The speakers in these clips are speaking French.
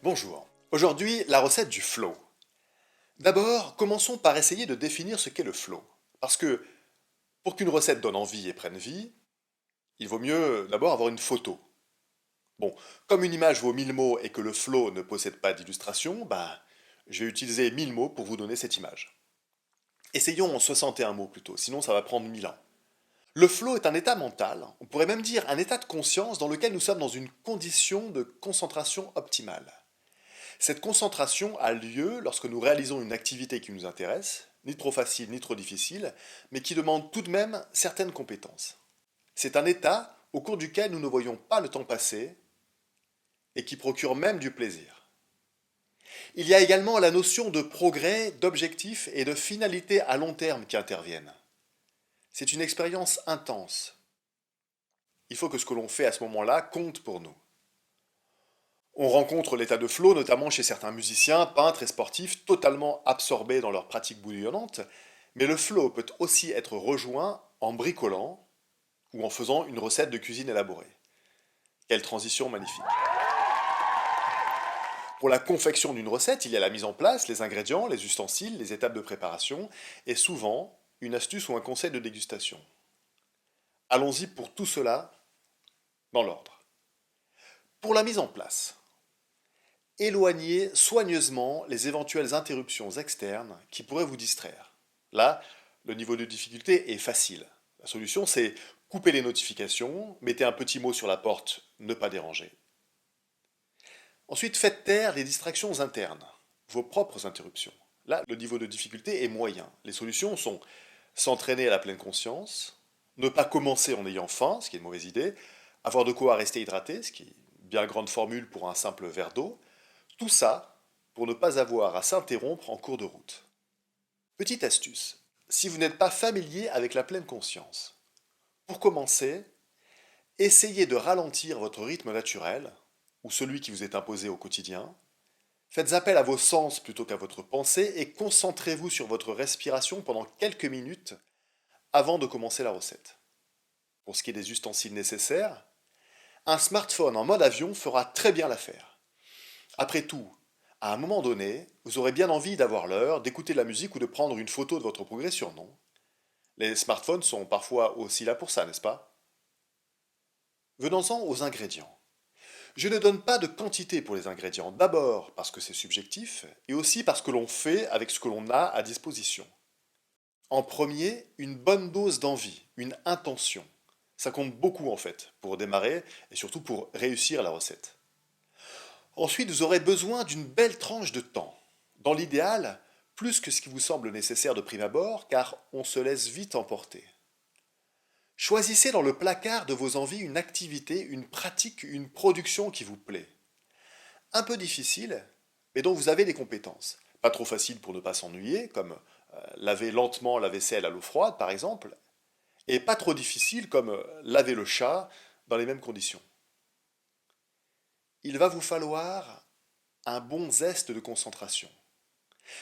Bonjour. Aujourd'hui, la recette du flow. D'abord, commençons par essayer de définir ce qu'est le flow. Parce que pour qu'une recette donne envie et prenne vie, il vaut mieux d'abord avoir une photo. Bon, comme une image vaut 1000 mots et que le flow ne possède pas d'illustration, je vais utiliser 1000 mots pour vous donner cette image. Essayons en 61 mots plutôt, sinon ça va prendre 1000 ans. Le flow est un état mental, on pourrait même dire un état de conscience dans lequel nous sommes dans une condition de concentration optimale. Cette concentration a lieu lorsque nous réalisons une activité qui nous intéresse, ni trop facile ni trop difficile, mais qui demande tout de même certaines compétences. C'est un état au cours duquel nous ne voyons pas le temps passer et qui procure même du plaisir. Il y a également la notion de progrès, d'objectif et de finalité à long terme qui interviennent. C'est une expérience intense. Il faut que ce que l'on fait à ce moment-là compte pour nous. On rencontre l'état de flow notamment chez certains musiciens, peintres et sportifs totalement absorbés dans leur pratique bouillonnante, mais le flow peut aussi être rejoint en bricolant ou en faisant une recette de cuisine élaborée. Quelle transition magnifique. Pour la confection d'une recette, il y a la mise en place, les ingrédients, les ustensiles, les étapes de préparation et souvent une astuce ou un conseil de dégustation. Allons-y pour tout cela dans l'ordre. Pour la mise en place, éloignez soigneusement les éventuelles interruptions externes qui pourraient vous distraire. Là, le niveau de difficulté est facile. La solution, c'est couper les notifications, mettez un petit mot sur la porte ne pas déranger. Ensuite, faites taire les distractions internes, vos propres interruptions. Là, le niveau de difficulté est moyen. Les solutions sont s'entraîner à la pleine conscience, ne pas commencer en ayant faim, ce qui est une mauvaise idée, avoir de quoi rester hydraté, ce qui est une bien grande formule pour un simple verre d'eau, tout ça pour ne pas avoir à s'interrompre en cours de route. Petite astuce, si vous n'êtes pas familier avec la pleine conscience, pour commencer, essayez de ralentir votre rythme naturel, ou celui qui vous est imposé au quotidien. Faites appel à vos sens plutôt qu'à votre pensée et concentrez-vous sur votre respiration pendant quelques minutes avant de commencer la recette. Pour ce qui est des ustensiles nécessaires, un smartphone en mode avion fera très bien l'affaire. Après tout, à un moment donné, vous aurez bien envie d'avoir l'heure, d'écouter de la musique ou de prendre une photo de votre progression, non? Les smartphones sont parfois aussi là pour ça, n'est-ce pas? Venons-en aux ingrédients. Je ne donne pas de quantité pour les ingrédients, d'abord parce que c'est subjectif, et aussi parce que l'on fait avec ce que l'on a à disposition. En premier, une bonne dose d'envie, une intention. Ça compte beaucoup en fait, pour démarrer et surtout pour réussir la recette. Ensuite, vous aurez besoin d'une belle tranche de temps. Dans l'idéal, plus que ce qui vous semble nécessaire de prime abord, car on se laisse vite emporter. Choisissez dans le placard de vos envies une activité, une pratique, une production qui vous plaît. Un peu difficile, mais dont vous avez les compétences. Pas trop facile pour ne pas s'ennuyer, comme laver lentement la vaisselle à l'eau froide par exemple, et pas trop difficile comme laver le chat dans les mêmes conditions. Il va vous falloir un bon zeste de concentration.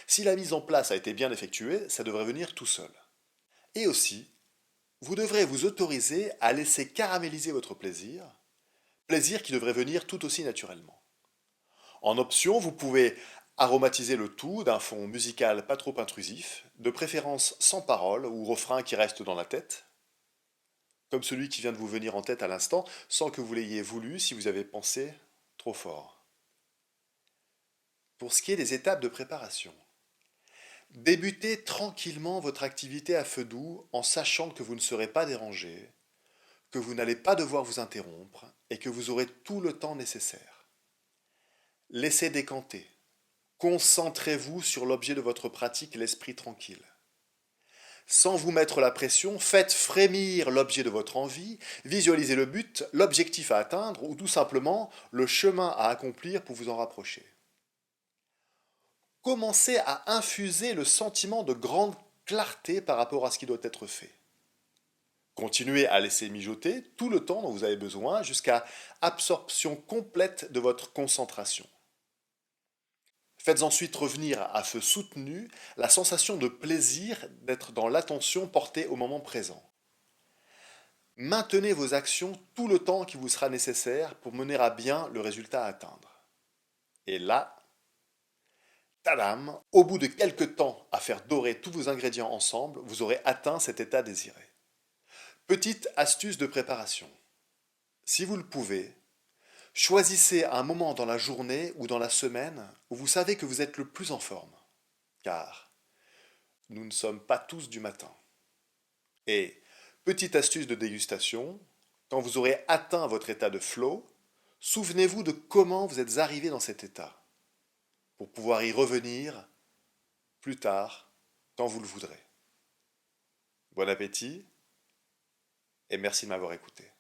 Si la mise en place a été bien effectuée, ça devrait venir tout seul. Et aussi, vous devrez vous autoriser à laisser caraméliser votre plaisir, plaisir qui devrait venir tout aussi naturellement. En option, vous pouvez aromatiser le tout d'un fond musical pas trop intrusif, de préférence sans parole ou refrain qui reste dans la tête, comme celui qui vient de vous venir en tête à l'instant, sans que vous l'ayez voulu si vous avez pensé trop fort. Pour ce qui est des étapes de préparation, débutez tranquillement votre activité à feu doux en sachant que vous ne serez pas dérangé, que vous n'allez pas devoir vous interrompre et que vous aurez tout le temps nécessaire. Laissez décanter. Concentrez-vous sur l'objet de votre pratique, l'esprit tranquille. Sans vous mettre la pression, faites frémir l'objet de votre envie, visualisez le but, l'objectif à atteindre ou tout simplement le chemin à accomplir pour vous en rapprocher. Commencez à infuser le sentiment de grande clarté par rapport à ce qui doit être fait. Continuez à laisser mijoter tout le temps dont vous avez besoin jusqu'à absorption complète de votre concentration. Faites ensuite revenir à feu soutenu la sensation de plaisir d'être dans l'attention portée au moment présent. Maintenez vos actions tout le temps qui vous sera nécessaire pour mener à bien le résultat à atteindre. Et là, tadam, au bout de quelques temps à faire dorer tous vos ingrédients ensemble, vous aurez atteint cet état désiré. Petite astuce de préparation. Si vous le pouvez, choisissez un moment dans la journée ou dans la semaine où vous savez que vous êtes le plus en forme. Car nous ne sommes pas tous du matin. Et petite astuce de dégustation, quand vous aurez atteint votre état de flow, souvenez-vous de comment vous êtes arrivé dans cet état, pour pouvoir y revenir plus tard, quand vous le voudrez. Bon appétit et merci de m'avoir écouté.